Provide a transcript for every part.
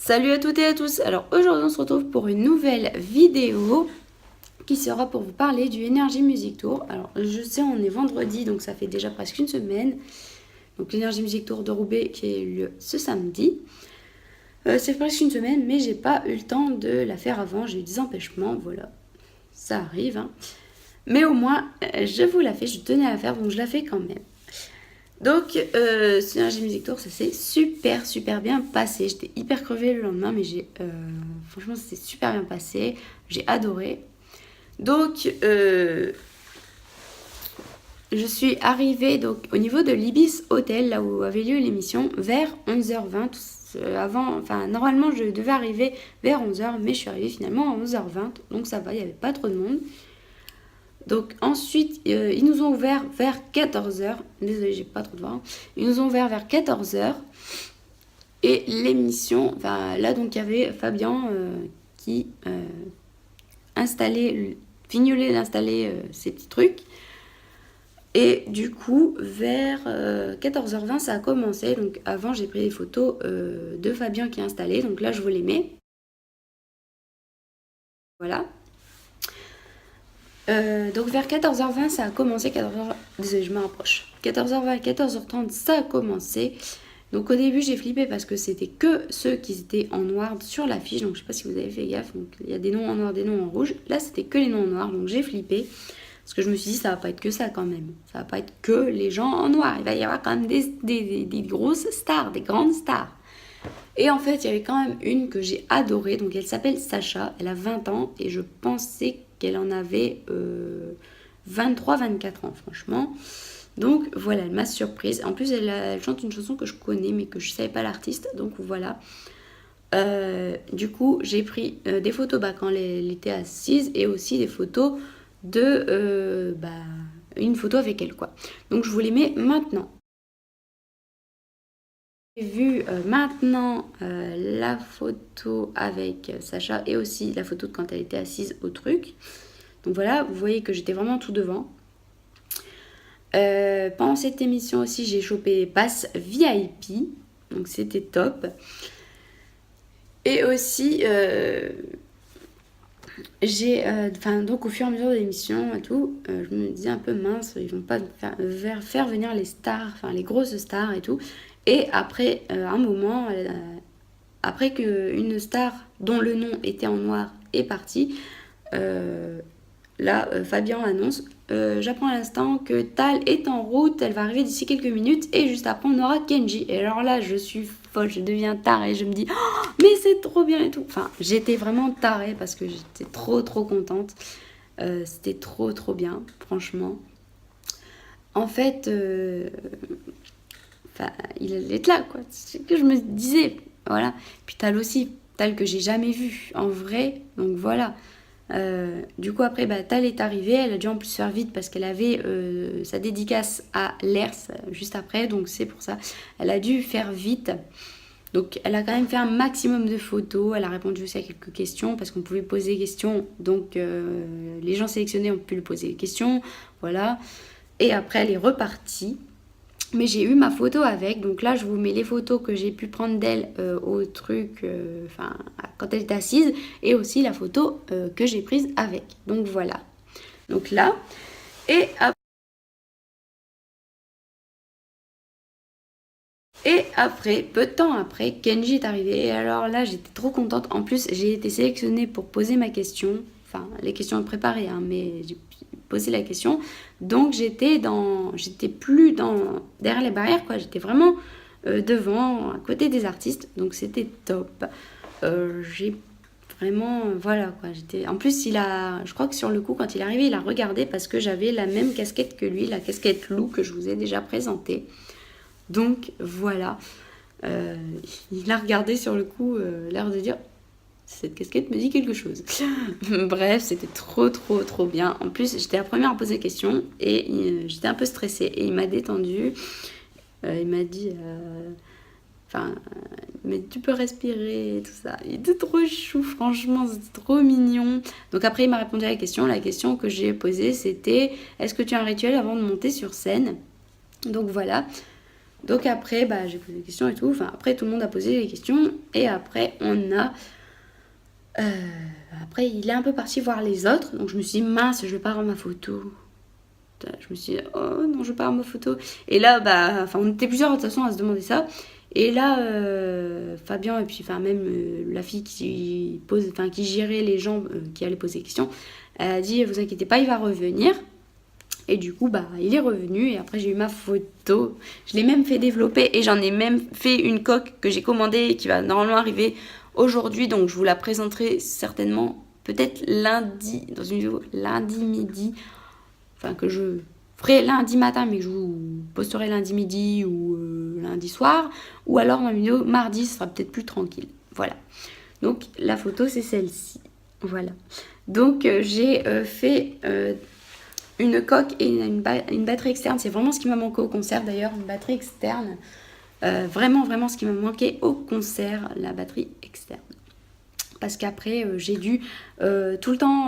Salut à toutes et à tous. Alors aujourd'hui on se retrouve pour une nouvelle vidéo qui sera pour vous parler du Energy Music Tour. Alors je sais, on est vendredi, donc ça fait déjà presque une semaine. Donc l'Energy Music Tour de Roubaix qui a eu lieu ce samedi. C'est presque une semaine, mais j'ai pas eu le temps de la faire avant. J'ai eu des empêchements, voilà, ça arrive, hein. Mais au moins je vous la fais, je tenais à la faire, donc je la fais quand même. Donc, ce Energy Music Tour, ça s'est super bien passé. J'étais hyper crevée le lendemain, mais franchement, ça s'est super bien passé. J'ai adoré. Donc, je suis arrivée donc, au niveau de l'Ibis Hotel, là où avait lieu l'émission, vers 11h20. Normalement, je devais arriver vers 11h, mais je suis arrivée finalement à 11h20. Donc, ça va, il n'y avait pas trop de monde. Donc ensuite, ils nous ont ouvert vers 14h. Désolée, j'ai pas trop de voix. Ils nous ont ouvert vers 14h. Et l'émission, là donc il y avait Fabien qui fignolait d'installer ces petits trucs. Et du coup, vers 14h20, ça a commencé. Donc avant, j'ai pris des photos de Fabien qui a installé. Donc là, je vous les mets. Voilà. Donc vers 14h20 ça a commencé, désolé je me rapproche, 14h20, 14h30 ça a commencé. Donc au début j'ai flippé parce que c'était que ceux qui étaient en noir sur l'affiche, donc je sais pas si vous avez fait gaffe, donc il y a des noms en noir, des noms en rouge, là c'était que les noms en noir, donc j'ai flippé, parce que je me suis dit ça va pas être que ça quand même, ça va pas être que les gens en noir, il va y avoir quand même des grosses stars, des grandes stars. Et en fait il y avait quand même une que j'ai adorée, donc elle s'appelle Sacha, elle a 20 ans et je pensais qu'elle en avait 23-24 ans, franchement. Donc voilà, elle m'a surprise. En plus, elle chante une chanson que je connais, mais que je ne savais pas l'artiste. Donc voilà. Du coup, j'ai pris des photos quand elle était assise et aussi des photos de... une photo avec elle, quoi. Donc je vous les mets maintenant. J'ai vu maintenant la photo avec Sacha et aussi la photo de quand elle était assise au truc. Donc voilà, vous voyez que j'étais vraiment tout devant. Pendant cette émission aussi, j'ai chopé les passes VIP. Donc c'était top. Et aussi, donc au fur et à mesure de l'émission et tout, je me disais un peu mince, ils vont pas faire venir les stars, enfin les grosses stars et tout. Et après un moment, après qu'une star dont le nom était en noir est partie, Fabien annonce j'apprends à l'instant que Tal est en route, elle va arriver d'ici quelques minutes et juste après on aura Kenji. Et alors là je suis folle, je deviens tarée, je me dis oh, mais c'est trop bien et tout. Enfin j'étais vraiment tarée parce que j'étais trop contente. C'était trop bien, franchement. En fait, il allait être là quoi. C'est ce que je me disais, voilà. Puis Tal aussi, Tal que j'ai jamais vu en vrai, donc voilà. Du coup après Tal est arrivée, elle a dû en plus faire vite parce qu'elle avait sa dédicace à l'ERS juste après, donc c'est pour ça elle a dû faire vite. Donc elle a quand même fait un maximum de photos, elle a répondu aussi à quelques questions parce qu'on pouvait poser des questions, donc les gens sélectionnés ont pu lui poser des questions, voilà. Et après elle est repartie. Mais j'ai eu ma photo avec, donc là je vous mets les photos que j'ai pu prendre d'elle au truc, quand elle était assise, et aussi la photo que j'ai prise avec. Donc voilà. Donc là, et après, peu de temps après, Kenji est arrivé. Et alors là, j'étais trop contente. En plus, j'ai été sélectionnée pour poser ma question. Enfin, les questions préparées, hein, mais j'ai posé la question. Donc, j'étais plus derrière les barrières, quoi. J'étais vraiment devant, à côté des artistes. Donc, c'était top. J'ai vraiment, voilà, quoi. En plus, je crois que sur le coup, quand il est arrivé, il a regardé parce que j'avais la même casquette que lui, la casquette loup que je vous ai déjà présentée. Donc voilà, il a regardé sur le coup, l'air de dire cette casquette me dit quelque chose. Bref, c'était trop bien. En plus, j'étais la première à poser la question et j'étais un peu stressée et il m'a détendue. Il m'a dit, mais tu peux respirer et tout ça. Il était trop chou, franchement, c'était trop mignon. Donc après, il m'a répondu à la question. La question que j'ai posée, c'était est-ce que tu as un rituel avant de monter sur scène? Donc voilà. Donc après, bah, j'ai posé des questions et tout. Enfin, après, tout le monde a posé les questions. Et après, on a... après, il est un peu parti voir les autres. Donc je me suis dit, mince, je vais pas rendre ma photo. Je me suis dit, oh non, je vais pas rendre ma photo. Et là, bah, enfin, on était plusieurs de toute façon à se demander ça. Et là, Fabien, et puis enfin, même la fille qui pose, enfin, qui gérait les gens qui allaient poser des questions, elle a dit, vous inquiétez pas, il va revenir. Et du coup, bah, il est revenu et après j'ai eu ma photo. Je l'ai même fait développer et j'en ai même fait une coque que j'ai commandée et qui va normalement arriver aujourd'hui. Donc je vous la présenterai certainement peut-être lundi, dans une vidéo lundi midi. Enfin que je ferai lundi matin mais que je vous posterai lundi midi ou lundi soir. Ou alors dans une vidéo mardi, ce sera peut-être plus tranquille. Voilà. Donc la photo c'est celle-ci. Voilà. Donc j'ai fait... une coque et une batterie externe. C'est vraiment ce qui m'a manqué au concert d'ailleurs, une batterie externe. Vraiment, vraiment ce qui m'a manqué au concert, la batterie externe. Parce qu'après, j'ai dû tout le temps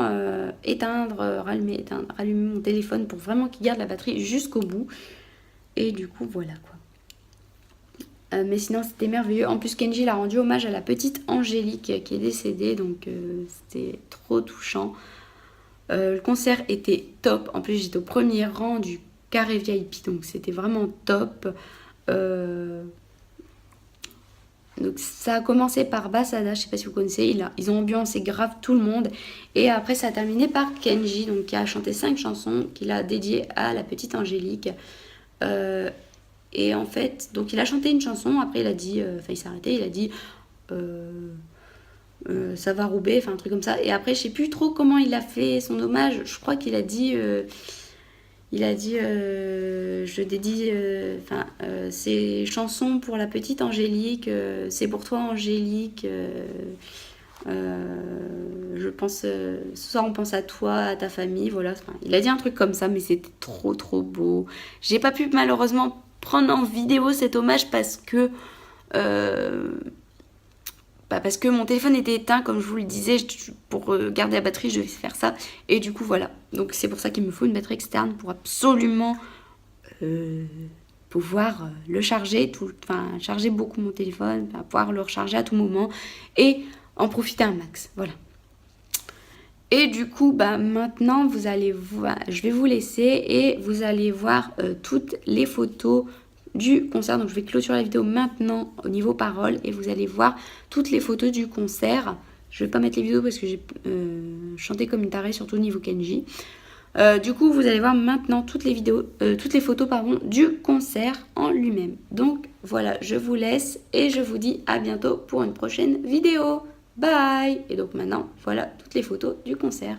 rallumer mon téléphone pour vraiment qu'il garde la batterie jusqu'au bout. Et du coup, voilà quoi. Mais sinon, c'était merveilleux. En plus, Kenji l'a rendu hommage à la petite Angélique qui est décédée. Donc, c'était trop touchant. Le concert était top. En plus, j'étais au premier rang du carré VIP, donc c'était vraiment top. Donc ça a commencé par Basada, je sais pas si vous connaissez, ils ont ambiancé grave tout le monde. Et après, ça a terminé par Kenji, donc qui a chanté 5 chansons qu'il a dédiées à la petite Angélique. Et en fait, donc il a chanté une chanson, après il a dit, il s'est arrêté, il a dit... ça va Roubaix, enfin un truc comme ça. Et après, je sais plus trop comment il a fait son hommage. Je crois qu'il a dit, je dédie, ces chansons pour la petite Angélique. C'est pour toi Angélique. Je pense, ce soir on pense à toi, à ta famille, voilà. Enfin, il a dit un truc comme ça, mais c'était trop trop beau. J'ai pas pu malheureusement prendre en vidéo cet hommage parce que parce que mon téléphone était éteint, comme je vous le disais, pour garder la batterie, je devais faire ça. Et du coup, voilà. Donc, c'est pour ça qu'il me faut une batterie externe pour absolument pouvoir le charger, charger beaucoup mon téléphone, pouvoir le recharger à tout moment et en profiter un max. Voilà. Et du coup, maintenant, vous allez voir, je vais vous laisser et vous allez voir toutes les photos du concert. Donc je vais clôturer la vidéo maintenant au niveau parole et vous allez voir toutes les photos du concert. Je vais pas mettre les vidéos parce que j'ai chanté comme une tarée, surtout au niveau Kenji. Du coup, vous allez voir maintenant toutes les photos du concert en lui-même. Donc voilà, je vous laisse et je vous dis à bientôt pour une prochaine vidéo. Bye! Et donc maintenant, voilà toutes les photos du concert.